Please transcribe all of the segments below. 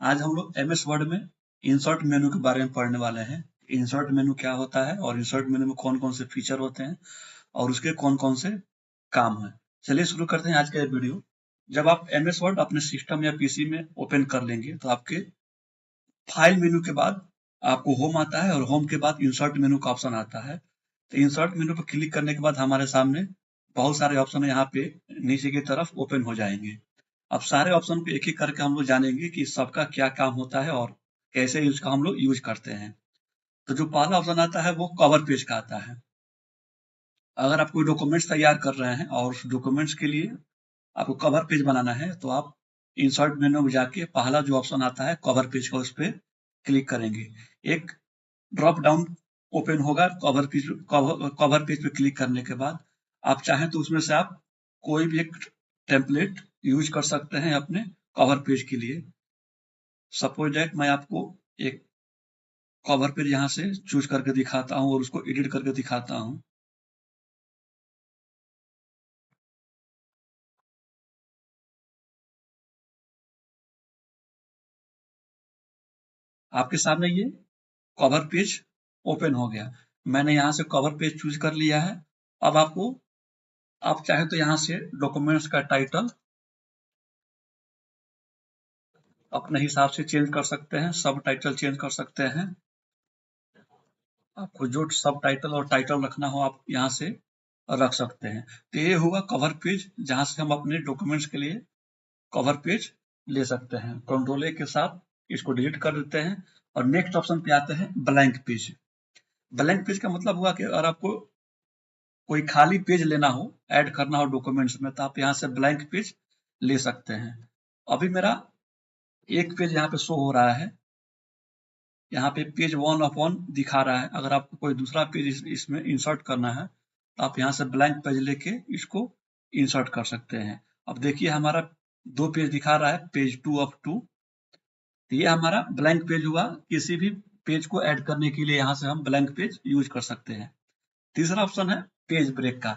आज हम लोग एमएस वर्ड में इंसर्ट मेनू के बारे में पढ़ने वाले हैं। इंसर्ट मेनू क्या होता है और इंसर्ट मेनू में कौन कौन से फीचर होते हैं और उसके कौन कौन से काम हैं। चलिए शुरू करते हैं आज का ये वीडियो। जब आप एमएस वर्ड अपने सिस्टम या पीसी में ओपन कर लेंगे तो आपके फाइल मेनू के बाद आपको होम आता है और होम के बाद इंसर्ट मेनू का ऑप्शन आता है। तो इंसर्ट मेनू पर क्लिक करने के बाद हमारे सामने बहुत सारे ऑप्शन यहाँ पे नीचे की तरफ ओपन हो जाएंगे। अब सारे ऑप्शन को एक एक करके हम लोग जानेंगे कि सबका क्या काम होता है और कैसे इसका हम लोग यूज करते हैं। तो जो पहला ऑप्शन आता है वो कवर पेज का आता है। अगर आप कोई डॉक्यूमेंट्स तैयार कर रहे हैं और उस डॉक्यूमेंट्स के लिए आपको कवर पेज बनाना है तो आप इंसर्ट मेनू में जाके पहला जो ऑप्शन आता है कवर पेज का, उस पर क्लिक करेंगे। एक ड्रॉप डाउन ओपन होगा कवर पेज पे क्लिक करने के बाद आप चाहें तो उसमें से आप कोई भी एक टेम्पलेट यूज कर सकते हैं अपने कवर पेज के लिए। सपोज दैट मैं आपको एक कवर पेज यहाँ से चूज करके दिखाता हूँ और उसको एडिट करके दिखाता हूँ। आपके सामने ये कवर पेज ओपन हो गया। मैंने यहाँ से कवर पेज चूज कर लिया है। अब आप चाहे तो यहाँ से डॉक्यूमेंट्स का टाइटल अपने हिसाब से चेंज कर सकते हैं, सब टाइटल चेंज कर सकते हैं। आपको जो सब टाइटल और टाइटल रखना हो आप यहाँ से रख सकते हैं। तो ये हुआ कवर पेज, जहाँ से हम अपने डॉक्यूमेंट्स के लिए कवर पेज ले सकते हैं। कंट्रोल ए के साथ इसको डिलीट कर देते हैं और नेक्स्ट ऑप्शन पे आते हैं ब्लैंक पेज। ब्लैंक पेज का मतलब हुआ कि अगर आपको कोई खाली पेज लेना हो, ऐड करना हो डॉक्यूमेंट्स में, तो आप यहाँ से ब्लैंक पेज ले सकते हैं। अभी मेरा एक पेज यहाँ पे शो हो रहा है, यहाँ पे पेज 1/1 दिखा रहा है। अगर आपको कोई दूसरा पेज इसमें इंसर्ट करना है तो आप यहाँ से ब्लैंक पेज लेके इसको इंसर्ट कर सकते हैं। अब देखिए हमारा 2 पेज दिखा रहा है, पेज 2/2। तो ये हमारा ब्लैंक पेज हुआ। किसी भी पेज को ऐड करने के लिए यहाँ से हम ब्लैंक पेज यूज कर सकते हैं। तीसरा ऑप्शन है पेज ब्रेक का।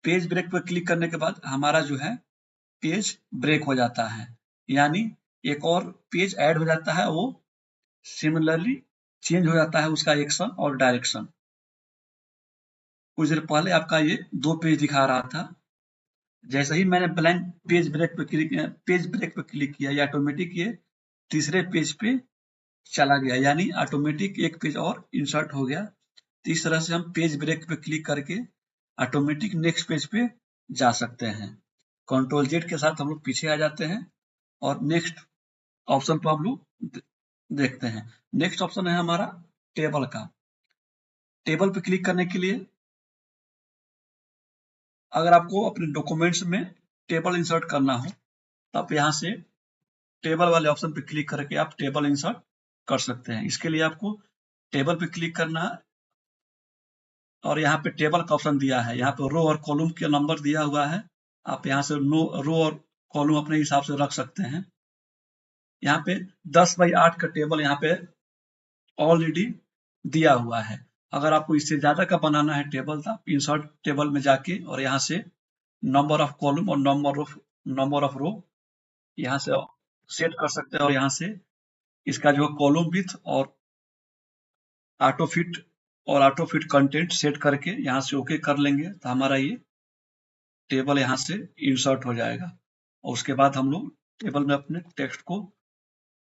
पेज ब्रेक पर क्लिक करने के बाद हमारा जो है पेज ब्रेक हो जाता है, यानी एक और पेज ऐड हो जाता है। वो सिमिलरली चेंज हो जाता है उसका एक्शन और डायरेक्शन। कुछ देर पहले आपका ये 2 पेज दिखा रहा था, जैसे ही मैंने ब्लैंक पेज ब्रेक पे क्लिक किया, ये ऑटोमेटिक ये तीसरे पेज पे चला गया, यानी ऑटोमेटिक एक पेज और इंसर्ट हो गया। इस तरह से हम पेज ब्रेक पे क्लिक करके ऑटोमेटिक नेक्स्ट पेज पे जा सकते हैं। कंट्रोल जेड के साथ हम लोग पीछे आ जाते हैं और नेक्स्ट ऑप्शन पर हम लोग देखते हैं। नेक्स्ट ऑप्शन है हमारा टेबल का। टेबल पे क्लिक करने के लिए अगर आपको अपने डॉक्यूमेंट्स में टेबल इंसर्ट करना हो तो आप यहाँ से टेबल वाले ऑप्शन पे क्लिक करके आप टेबल इंसर्ट कर सकते हैं। इसके लिए आपको टेबल पे क्लिक करना है और यहाँ पे टेबल का ऑप्शन दिया है। यहाँ पे रो और कॉलम के नंबर दिया हुआ है। आप यहाँ से रो और कॉलम अपने हिसाब से रख सकते हैं। यहाँ पे 10/8 का टेबल यहाँ पे ऑलरेडी दिया हुआ है। अगर आपको इससे ज्यादा का बनाना है टेबल तो आप इंसर्ट टेबल में जाके और यहाँ से नंबर ऑफ कॉलम और नंबर ऑफ रो यहाँ से सेट कर सकते हैं और यहाँ से इसका जो कॉलम विड्थ और ऑटो फिट कंटेंट सेट करके यहाँ से ओके कर लेंगे तो हमारा ये टेबल यहाँ से इंसर्ट हो जाएगा और उसके बाद हम लोग टेबल में अपने टेक्स्ट को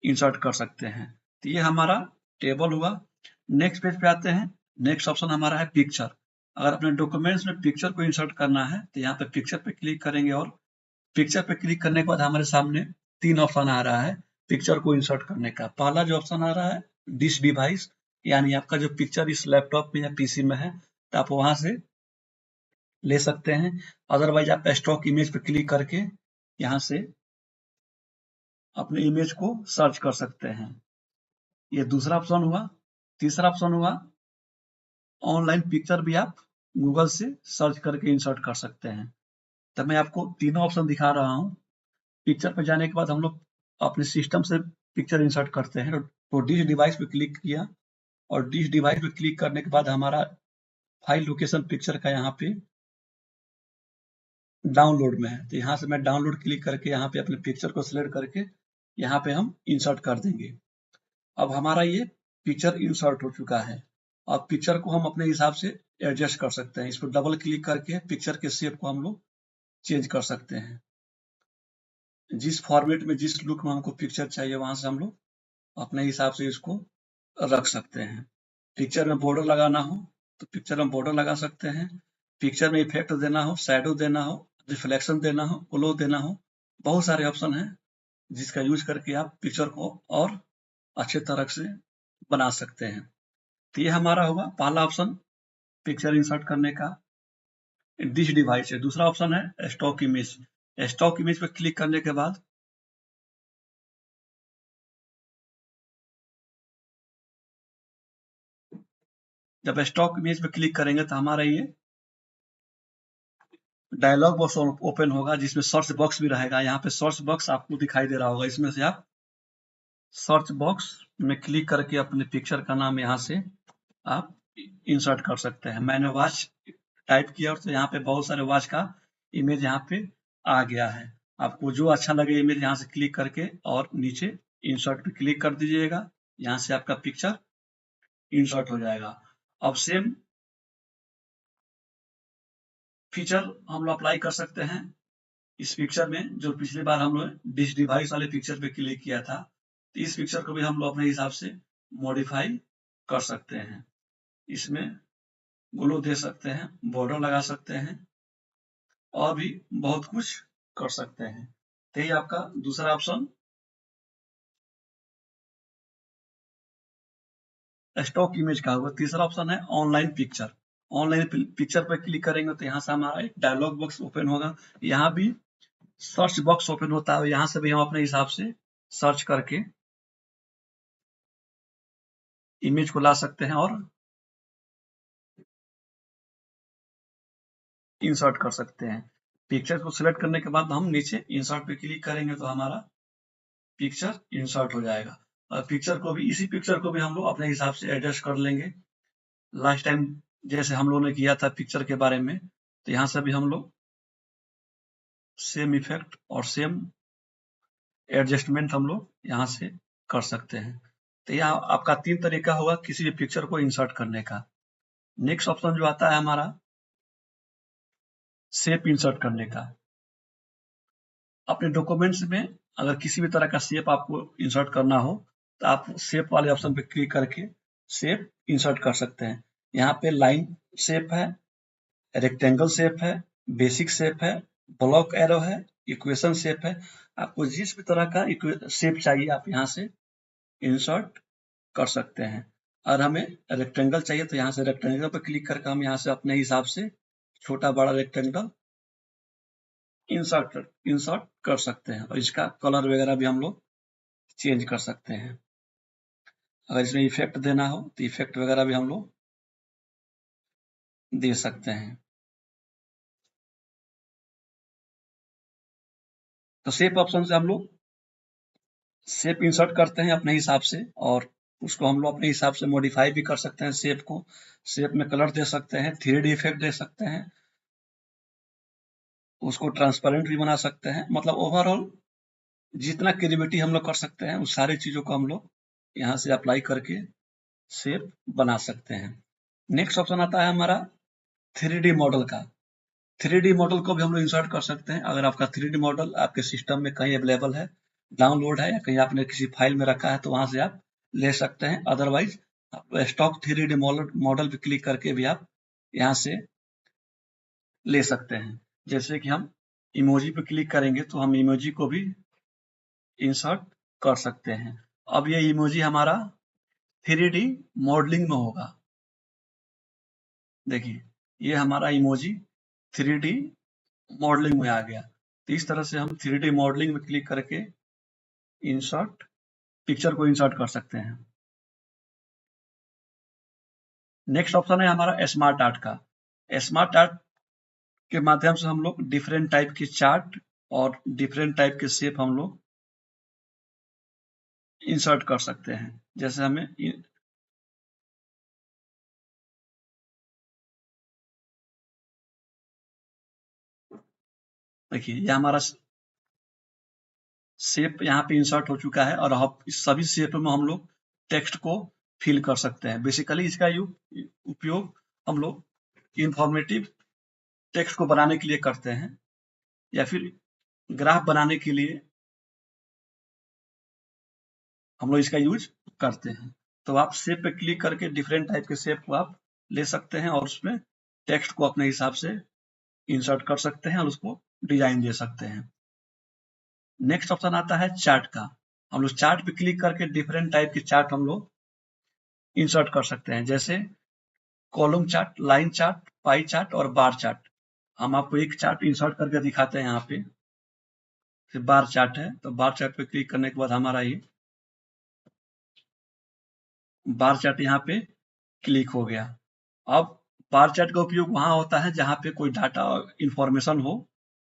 इंसर्ट कर सकते हैं। तो ये हमारा टेबल हुआ। नेक्स्ट पेज पे आते हैं। नेक्स्ट ऑप्शन हमारा है पिक्चर। अगर अपने डॉक्यूमेंट्स में पिक्चर को इंसर्ट करना है तो यहाँ पे पिक्चर पे क्लिक करेंगे और पिक्चर पे क्लिक करने के बाद हमारे सामने 3 ऑप्शन आ रहा है पिक्चर को इंसर्ट करने का। पहला जो ऑप्शन आ रहा है दिस डिवाइस, यानी आपका जो पिक्चर इस लैपटॉप में या पीसी में है तो आप वहां से ले सकते हैं। अदरवाइज आप स्टॉक इमेज पे क्लिक करके यहाँ से अपने इमेज को सर्च कर सकते हैं। ये दूसरा ऑप्शन हुआ। तीसरा ऑप्शन हुआ ऑनलाइन पिक्चर भी आप गूगल से सर्च करके इंसर्ट कर सकते हैं। तो मैं आपको तीनों ऑप्शन दिखा रहा हूँ। पिक्चर पे जाने के बाद हम लोग अपने सिस्टम से पिक्चर इंसर्ट करते हैं तो डिस डिवाइस पे क्लिक किया और डिस डिवाइस पे क्लिक करने के बाद हमारा फाइल लोकेशन पिक्चर का यहाँ पे डाउनलोड में है। तो यहाँ से मैं डाउनलोड क्लिक करके यहाँ पे अपने पिक्चर को सिलेक्ट करके यहाँ पे हम इंसर्ट कर देंगे। अब हमारा ये पिक्चर इंसर्ट हो चुका है। अब पिक्चर को हम अपने हिसाब से एडजस्ट कर सकते हैं। इस पर डबल क्लिक करके पिक्चर के शेप को हम लोग चेंज कर सकते हैं। जिस फॉर्मेट में, जिस लुक में हमको पिक्चर चाहिए, वहां से हम लोग अपने हिसाब से इसको रख सकते हैं। पिक्चर में बॉर्डर लगाना हो तो पिक्चर में बॉर्डर लगा सकते हैं। पिक्चर में इफेक्ट देना हो, शैडो देना हो, रिफ्लेक्शन देना हो, ग्लो देना हो, बहुत सारे ऑप्शन हैं जिसका यूज करके आप पिक्चर को और अच्छे तरह से बना सकते हैं। तो ये हमारा होगा पहला ऑप्शन पिक्चर इंसर्ट करने का। डिश डिवाइस है। दूसरा ऑप्शन है स्टॉक इमेज। स्टॉक इमेज पर क्लिक करने के बाद जब स्टॉक इमेज पे क्लिक करेंगे तो हमारा ये डायलॉग बॉक्स ओपन होगा जिसमें सर्च बॉक्स भी रहेगा। यहाँ पे सर्च बॉक्स आपको दिखाई दे रहा होगा। इसमें से आप सर्च बॉक्स में क्लिक करके अपने पिक्चर का नाम यहाँ से आप इंसर्ट कर सकते हैं। मैंने वॉच टाइप किया तो यहाँ पे बहुत सारे वॉच का इमेज यहाँ पे आ गया है। आपको जो अच्छा लगे इमेज यहाँ से क्लिक करके और नीचे इंसर्ट पे क्लिक कर दीजिएगा। यहाँ से आपका पिक्चर इंसर्ट हो जाएगा। अब सेम फीचर हम लोग अप्लाई कर सकते हैं इस पिक्चर में। जो पिछली बार हम लोग डिश डिवाइस वाले पिक्चर पे क्लिक किया था, तो इस पिक्चर को भी हम लोग अपने हिसाब से मॉडिफाई कर सकते हैं। इसमें ग्लो दे सकते हैं, बॉर्डर लगा सकते हैं और भी बहुत कुछ कर सकते हैं। तो ये आपका दूसरा ऑप्शन स्टॉक इमेज का होगा। तीसरा ऑप्शन है ऑनलाइन पिक्चर। ऑनलाइन पिक्चर पर क्लिक करेंगे तो यहाँ से हमारा एक डायलॉग बॉक्स ओपन होगा। यहाँ भी सर्च बॉक्स ओपन होता है। यहाँ से भी हम अपने हिसाब से सर्च करके इमेज को ला सकते हैं और इंसर्ट कर सकते हैं। पिक्चर को सिलेक्ट करने के बाद हम नीचे इंसर्ट पे क्लिक करेंगे तो हमारा पिक्चर इंसर्ट हो जाएगा। और पिक्चर को भी, इसी पिक्चर को भी हम लोग अपने हिसाब से एडजस्ट कर लेंगे। लास्ट टाइम जैसे हम लोगों ने किया था पिक्चर के बारे में, तो यहाँ से भी हम लोग सेम इफेक्ट और सेम एडजस्टमेंट हम लोग यहाँ से कर सकते हैं। तो यह आपका 3 तरीका होगा किसी भी पिक्चर को इंसर्ट करने का। नेक्स्ट ऑप्शन जो आता है हमारा शेप इंसर्ट करने का। अपने डॉक्यूमेंट्स में अगर किसी भी तरह का शेप आपको इंसर्ट करना हो तो आप शेप वाले ऑप्शन पे क्लिक करके शेप इंसर्ट कर सकते हैं। यहाँ पे लाइन शेप है, रेक्टेंगल शेप है, बेसिक शेप है, ब्लॉक एरो है, इक्वेशन शेप है। आपको जिस भी तरह का शेप चाहिए आप यहाँ से इंसर्ट कर सकते हैं। और हमें रेक्टेंगल चाहिए तो यहाँ से रेक्टेंगल पर क्लिक करके हम यहाँ से अपने हिसाब से छोटा बड़ा रेक्टेंगल इंसर्ट इंसर्ट कर सकते हैं। और इसका कलर वगैरह भी हम लोग चेंज कर सकते हैं। अगर इसमें इफेक्ट देना हो तो इफेक्ट वगैरह भी हम लोग दे सकते हैं। तो शेप ऑप्शन से हम लोग शेप इंसर्ट करते हैं अपने हिसाब से और उसको हम लोग अपने हिसाब से मॉडिफाई भी कर सकते हैं। शेप को, शेप में कलर दे सकते हैं, 3D इफेक्ट दे सकते हैं, उसको ट्रांसपेरेंट भी बना सकते हैं। मतलब ओवरऑल जितना क्रिएटिविटी हम लोग कर सकते हैं उस सारी चीजों को हम लोग यहाँ से अप्लाई करके शेप बना सकते हैं। नेक्स्ट ऑप्शन आता है हमारा 3D मॉडल का। 3D मॉडल को भी हम लोग इंसर्ट कर सकते हैं। अगर आपका 3D मॉडल आपके सिस्टम में कहीं अवेलेबल है, डाउनलोड है या कहीं आपने किसी फाइल में रखा है तो वहां से आप ले सकते हैं। अदरवाइज आप स्टॉक 3D मॉडल पे क्लिक करके भी आप यहाँ से ले सकते हैं। जैसे कि हम इमोजी पे क्लिक करेंगे तो हम इमोजी को भी इंसर्ट कर सकते हैं। अब ये इमोजी हमारा 3D मॉडलिंग में होगा। देखिए ये हमारा इमोजी 3D मॉडलिंग में आ गया। तो इस तरह से हम 3D मॉडलिंग में क्लिक करके इंसर्ट पिक्चर को इंसर्ट कर सकते हैं। नेक्स्ट ऑप्शन है हमारा स्मार्ट आर्ट का। स्मार्ट आर्ट के माध्यम से हम लोग डिफरेंट टाइप के चार्ट और डिफरेंट टाइप के शेप हम लोग इंसर्ट कर सकते हैं। जैसे हमें देखिए ये हमारा शेप यहाँ पे इंसर्ट हो चुका है और अब इस सभी शेप में हम लोग टेक्स्ट को फिल कर सकते हैं। बेसिकली इसका उपयोग हम लोग इंफॉर्मेटिव टेक्स्ट को बनाने के लिए करते हैं या फिर ग्राफ बनाने के लिए हम लोग इसका यूज करते हैं। तो आप शेप पे क्लिक करके डिफरेंट टाइप के शेप को आप ले सकते हैं और उसमें टेक्स्ट को अपने हिसाब से इंसर्ट कर सकते हैं और उसको डिजाइन दे सकते हैं। नेक्स्ट ऑप्शन आता है चार्ट का। हम लोग चार्ट पे क्लिक करके डिफरेंट टाइप के चार्ट हम लोग इंसर्ट कर सकते हैं, जैसे column chart, line chart, pie chart और बार चार्ट। हम आपको एक चार्ट इंसर्ट करके दिखाते हैं। यहाँ पे बार चार्ट है, तो बार चार्ट पे क्लिक करने के बाद हमारा ये बार चार्ट यहाँ पे क्लिक हो गया। अब बार चार्ट का उपयोग वहां होता है जहां पे कोई डाटा इंफॉर्मेशन हो,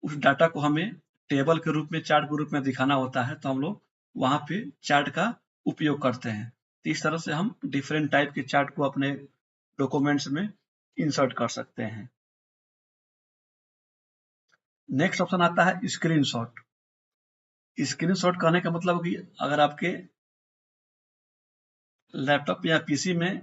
उस डाटा को हमें टेबल के रूप में, चार्ट के रूप में दिखाना होता है, तो हम लोग वहां पे चार्ट का उपयोग करते हैं। तो इस तरह से हम डिफरेंट टाइप के चार्ट को अपने डॉक्यूमेंट्स में इंसर्ट कर सकते हैं। नेक्स्ट ऑप्शन आता है स्क्रीनशॉट। स्क्रीनशॉट कहने का मतलब कि अगर आपके लैपटॉप या पीसी में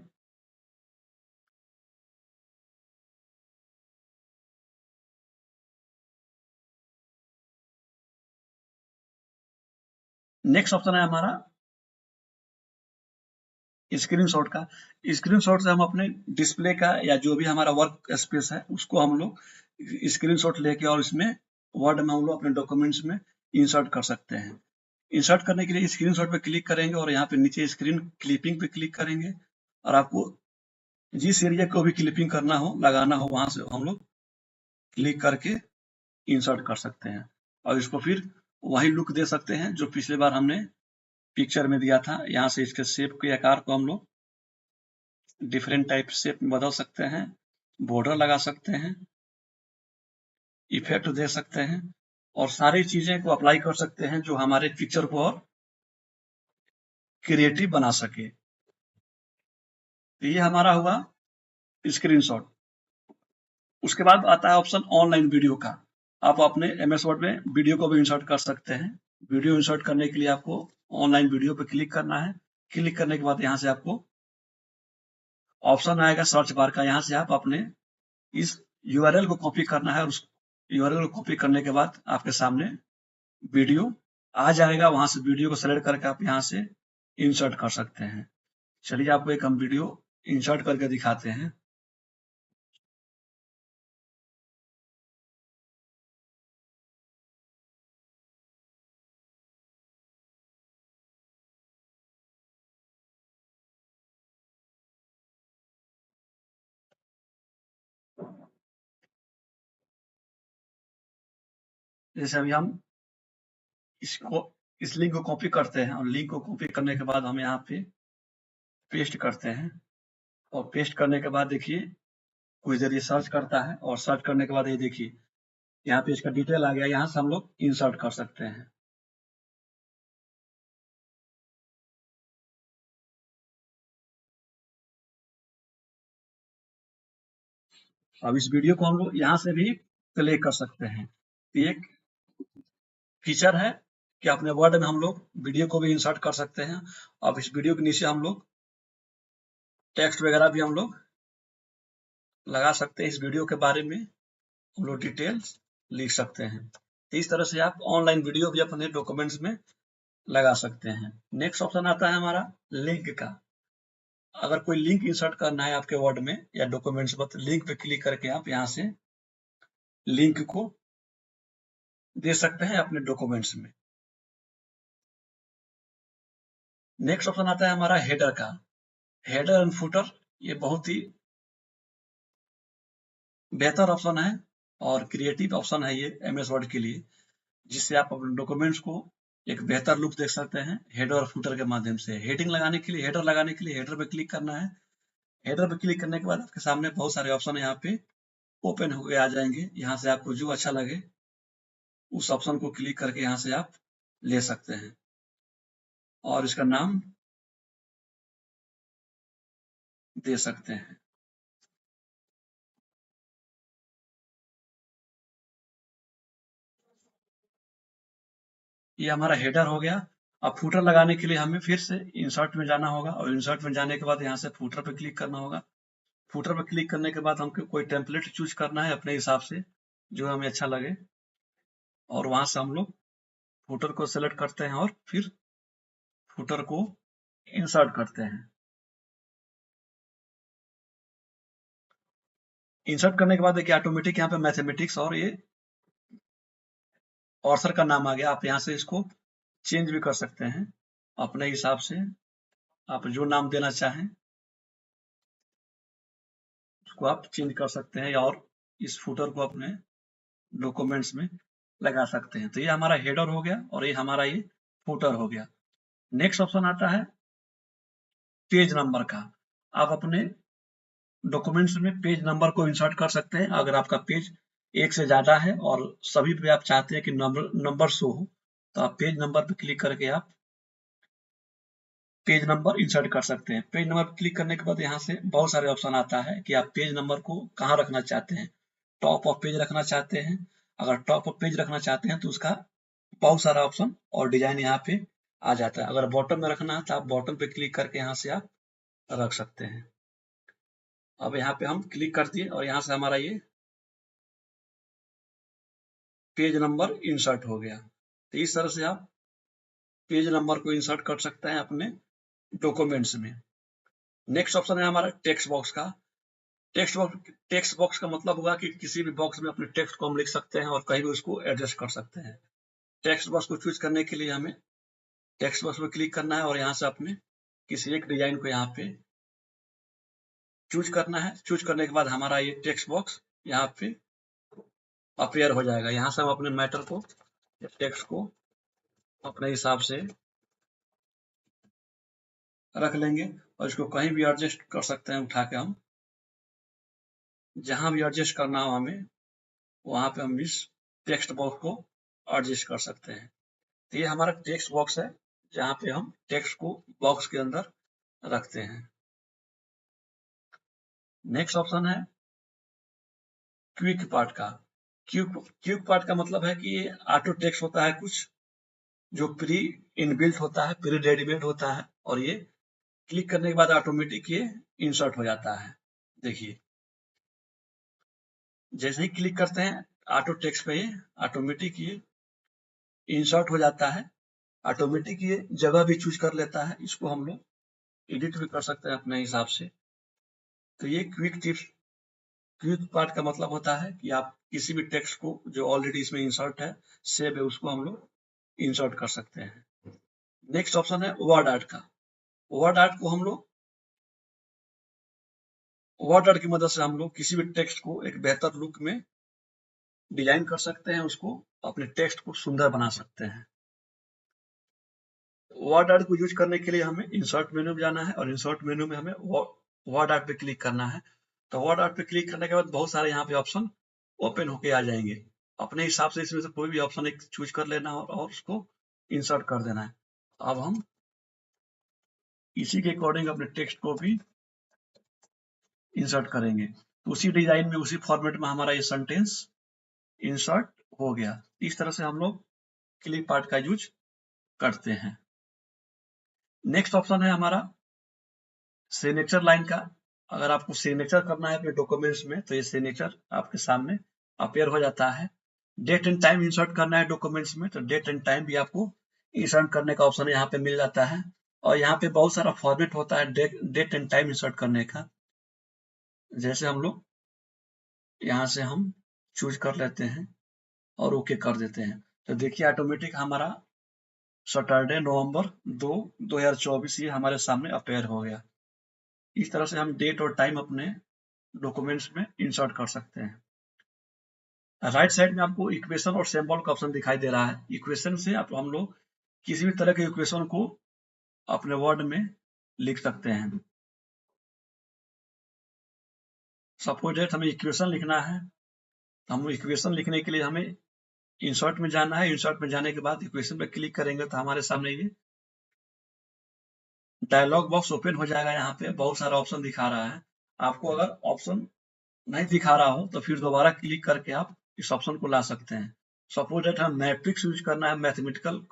नेक्स्ट ऑप्शन है हमारा स्क्रीनशॉट का। स्क्रीनशॉट से हम अपने डिस्प्ले का या जो भी हमारा वर्क स्पेस है उसको हम लोग स्क्रीनशॉट लेके और इसमें वर्ड में हम लोग अपने डॉक्यूमेंट्स में इंसर्ट कर सकते हैं। इंसर्ट करने के लिए स्क्रीनशॉट पे क्लिक करेंगे और यहाँ पे नीचे स्क्रीन क्लिपिंग पे क्लिक करेंगे और आपको जिस एरिया को भी क्लिपिंग करना हो, लगाना हो, वहां से हम लोग क्लिक करके इंसर्ट कर सकते हैं और इसको फिर वही लुक दे सकते हैं जो पिछले बार हमने पिक्चर में दिया था। यहाँ से इसके शेप के आकार को हम लोग डिफरेंट टाइप शेप में बदल सकते हैं, बॉर्डर लगा सकते हैं, इफेक्ट दे सकते हैं और सारी चीजें को अप्लाई कर सकते हैं जो हमारे पिक्चर को और क्रिएटिव बना सके। तो ये हमारा हुआ स्क्रीनशॉट। उसके बाद आता है ऑप्शन ऑनलाइन वीडियो का। आप अपने एमएस वर्ड में वीडियो को भी इंसर्ट कर सकते हैं। वीडियो इंसर्ट करने के लिए आपको ऑनलाइन वीडियो पे क्लिक करना है। क्लिक करने के बाद यहाँ से आपको ऑप्शन आएगा सर्च बार का, यहाँ से आप अपने इस यूआरएल को कॉपी करना है और उस यूआरएल को कॉपी करने के बाद आपके सामने वीडियो आ जाएगा। वहां से वीडियो को सेलेक्ट करके आप यहाँ से इंसर्ट कर सकते हैं। चलिए आपको एक हम वीडियो इंसर्ट करके दिखाते हैं। जैसे अभी हम इसको इस लिंक को कॉपी करते हैं और लिंक को कॉपी करने के बाद हम यहाँ पे पेस्ट करते हैं और पेस्ट करने के बाद देखिए कुछ देर ये सर्च करता है और सर्च करने के बाद ये देखिए यहाँ पे इसका डिटेल आ गया। यहाँ से हम लोग इंसर्ट कर सकते हैं। अब इस वीडियो को हम लोग यहाँ से भी प्ले कर सकते हैं। ये एक फीचर है कि अपने वर्ड में हम लोग वीडियो को भी इंसर्ट कर सकते हैं। अब इस वीडियो के नीचे हम लोग टेक्स्ट वगैरह भी हम लोग लगा सकते हैं। इस वीडियो के बारे में हम लोग डिटेल्स लिख सकते हैं। इस तरह से आप ऑनलाइन वीडियो भी अपने डॉक्यूमेंट्स में लगा सकते हैं। नेक्स्ट ऑप्शन आता है हमारा लिंक का। अगर कोई लिंक इंसर्ट करना है आपके वर्ड में या डॉक्यूमेंट्स में, तो लिंक पे क्लिक करके आप यहाँ से लिंक को दे सकते हैं अपने डॉक्यूमेंट्स में। नेक्स्ट ऑप्शन आता है हमारा हेडर का। हेडर एंड फुटर ये बहुत ही बेहतर ऑप्शन है और क्रिएटिव ऑप्शन है ये एमएस वर्ड के लिए, जिससे आप अपने डॉक्यूमेंट्स को एक बेहतर लुक देख सकते हैं हेडर और फुटर के माध्यम से। हेडिंग लगाने के लिए, हेडर लगाने के लिए हेडर पे क्लिक करना है। हेडर पे क्लिक करने के बाद आपके सामने बहुत सारे ऑप्शन यहाँ पे ओपन हो गए आ जाएंगे। यहाँ से आपको जो अच्छा लगे उस ऑप्शन को क्लिक करके यहाँ से आप ले सकते हैं और इसका नाम दे सकते हैं। ये हमारा हेडर हो गया। अब फूटर लगाने के लिए हमें फिर से इंसर्ट में जाना होगा और इंसर्ट में जाने के बाद यहाँ से फूटर पे क्लिक करना होगा। फूटर पे क्लिक करने के बाद हमको कोई टेम्पलेट चूज करना है अपने हिसाब से जो हमें अच्छा लगे, और वहां से हम लोग फूटर को सेलेक्ट करते हैं और फिर फूटर को इंसर्ट करते हैं। इंसर्ट करने के बाद देखिए ऑटोमेटिक यहाँ पे मैथमेटिक्स और ये ऑथर का नाम आ गया। आप यहाँ से इसको चेंज भी कर सकते हैं अपने हिसाब से, आप जो नाम देना चाहें उसको आप चेंज कर सकते हैं और इस फुटर को अपने डॉक्यूमेंट्स में लगा सकते हैं। तो ये हमारा हेडर हो गया और ये हमारा ये फुटर हो गया। नेक्स्ट ऑप्शन आता है पेज नंबर का। आप अपने डॉक्यूमेंट्स में पेज नंबर को इंसर्ट कर सकते हैं। अगर आपका पेज एक से ज्यादा है और सभी पे आप चाहते हैं कि नंबर शो हो, तो आप पेज नंबर पे क्लिक करके आप पेज नंबर इंसर्ट कर सकते हैं। पेज नंबर पर क्लिक करने के बाद यहाँ से बहुत सारे ऑप्शन आता है कि आप पेज नंबर को कहाँ रखना चाहते हैं। टॉप ऑफ पेज रखना चाहते हैं, अगर टॉप ऑफ पेज रखना चाहते हैं तो उसका बहुत सारा ऑप्शन और डिजाइन यहाँ पे आ जाता है। अगर बॉटम में रखना है तो आप बॉटम पे क्लिक करके यहाँ से आप रख सकते हैं। अब यहाँ पे हम क्लिक कर दिए और यहाँ से हमारा ये पेज नंबर इंसर्ट हो गया। तो इस तरह से आप पेज नंबर को इंसर्ट कर सकते हैं अपने डॉक्यूमेंट्स में। नेक्स्ट ऑप्शन है हमारा टेक्स्ट बॉक्स का। टेक्स्ट बॉक्स का मतलब हुआ कि किसी भी बॉक्स में अपने टेक्स्ट को हम लिख सकते हैं और कहीं भी उसको एडजस्ट कर सकते हैं। टेक्स्ट बॉक्स को चूज करने के लिए हमें टेक्स्ट बॉक्स में क्लिक करना है और यहाँ से अपने किसी एक डिजाइन को यहाँ पे चूज करना है। चूज करने के बाद हमारा ये टेक्स्ट बॉक्स यहाँ पे अपीयर हो जाएगा। यहाँ से हम अपने मैटर को, टेक्स्ट को अपने हिसाब से रख लेंगे और इसको कहीं भी एडजस्ट कर सकते हैं उठा के। हम जहां भी एडजस्ट करना हो हमें, वहां पे हम इस टेक्स्ट बॉक्स को एडजस्ट कर सकते हैं। तो ये हमारा टेक्स्ट बॉक्स है जहां पे हम टेक्स्ट को बॉक्स के अंदर रखते हैं। नेक्स्ट ऑप्शन है क्विक पार्ट का। क्विक पार्ट का मतलब है कि ये ऑटो टेक्स्ट होता है कुछ जो प्री इनबिल्ट होता है, प्री रेडीमेड होता है, और ये क्लिक करने के बाद ऑटोमेटिक ये इंसर्ट हो जाता है। देखिए जैसे ही क्लिक करते हैं ऑटो टेक्स्ट पे ये ऑटोमेटिक ये इंसर्ट हो जाता है। ऑटोमेटिक ये जगह भी चूज कर लेता है। इसको हम लोग एडिट भी कर सकते हैं अपने हिसाब से। तो ये क्विक पार्ट का मतलब होता है कि आप किसी भी टेक्स्ट को जो ऑलरेडी इसमें इंसर्ट है, सेव है, उसको हम लोग इंसर्ट कर सकते हैं। नेक्स्ट ऑप्शन है वर्ड आर्ट का। वर्ड आर्ट को हम लोग वर्ड आर्ट की मदद से हम लोग किसी भी टेक्स्ट को एक बेहतर लुक में डिजाइन कर सकते हैं, उसको अपने टेक्स्ट को सुंदर बना सकते हैं। वर्ड आर्ट को यूज करने के लिए हमें इंसर्ट मेनू में जाना है और इंसर्ट मेनू में हमें वर्ड आर्ट पे क्लिक करना है। तो वर्ड आर्ट पे क्लिक करने के बाद बहुत सारे यहाँ पे ऑप्शन ओपन होके आ जाएंगे। अपने हिसाब से इसमें से कोई भी ऑप्शन एक चूज कर लेना और उसको इंसर्ट कर देना है। अब हम इसी के अकॉर्डिंग अपने टेक्स्ट को भी इंसर्ट करेंगे। तो उसी डिजाइन में, उसी फॉर्मेट में हमारा ये सेंटेंस इंसर्ट हो गया। इस तरह से हम लोग क्लिक पार्ट का यूज करते हैं। नेक्स्ट ऑप्शन है हमारा सिग्नेचर लाइन का। अगर आपको सिग्नेचर करना है अपने डॉक्यूमेंट्स में तो ये सिग्नेचर आपके सामने अपीयर हो जाता है। डेट एंड टाइम इंसर्ट करना है डॉक्यूमेंट्स में तो डेट एंड टाइम भी आपको इंसर्ट करने का ऑप्शन यहाँ पे मिल जाता है। और यहाँ पे बहुत सारा फॉर्मेट होता है डेट एंड टाइम इंसर्ट करने का। जैसे हम लोग यहाँ से हम चूज कर लेते हैं और ओके कर देते हैं। तो देखिए ऑटोमेटिक हमारा सैटरडे नवंबर 2, 2024 ये हमारे सामने अपेयर हो गया। इस तरह से हम डेट और टाइम अपने डॉक्यूमेंट्स में इंसर्ट कर सकते हैं। राइट साइड में आपको इक्वेशन और सिंबल का ऑप्शन दिखाई दे रहा है। इक्वेशन से आप हम लोग किसी भी तरह के इक्वेशन को अपने वर्ड में लिख सकते हैं। सपोज डेट हमें इक्वेशन लिखना है, हम इक्वेशन लिखने के लिए हमें इंसर्ट में जाना है। इंसर्ट में जाने के बाद इक्वेशन पे क्लिक करेंगे तो हमारे सामने ये डायलॉग बॉक्स ओपन हो जाएगा। यहाँ पे बहुत सारा ऑप्शन दिखा रहा है। आपको अगर ऑप्शन नहीं दिखा रहा हो तो फिर दोबारा क्लिक करके आप इस ऑप्शन को ला सकते हैं। सपोज दैट हम मैट्रिक्स यूज करना है, मैथमेटिकल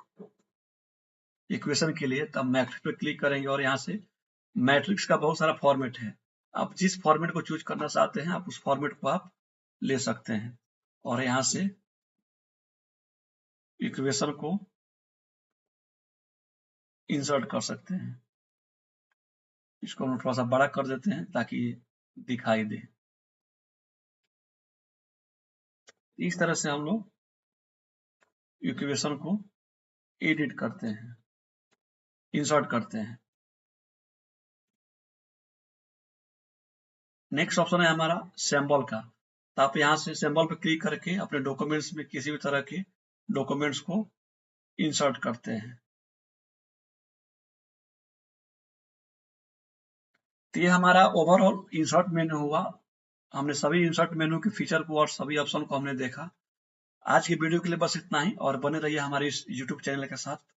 इक्वेशन के लिए, तब मैट्रिक्स पे क्लिक करेंगे और यहाँ से मैट्रिक्स का बहुत सारा फॉर्मेट है। आप जिस फॉर्मेट को चूज करना चाहते हैं आप उस फॉर्मेट को आप ले सकते हैं और यहाँ से इक्वेशन को इंसर्ट कर सकते हैं। इसको हम थोड़ा सा बड़ा कर देते हैं ताकि दिखाई दे। इस तरह से हम लोग इक्वेशन को एडिट करते हैं, इंसर्ट करते हैं। नेक्स्ट ऑप्शन है हमारा सिंबल का। तो आप यहाँ से सिंबल पे क्लिक करके अपने डॉक्यूमेंट्स में किसी भी तरह के डॉक्यूमेंट्स को इंसर्ट करते हैं। तो ये हमारा ओवरऑल इंसर्ट मेन्यू हुआ। हमने सभी इंसर्ट मेन्यू के फीचर को और सभी ऑप्शन को हमने देखा। आज की वीडियो के लिए बस इतना ही और बने रहिए हमारे इस यूट्यूब चैनल के साथ।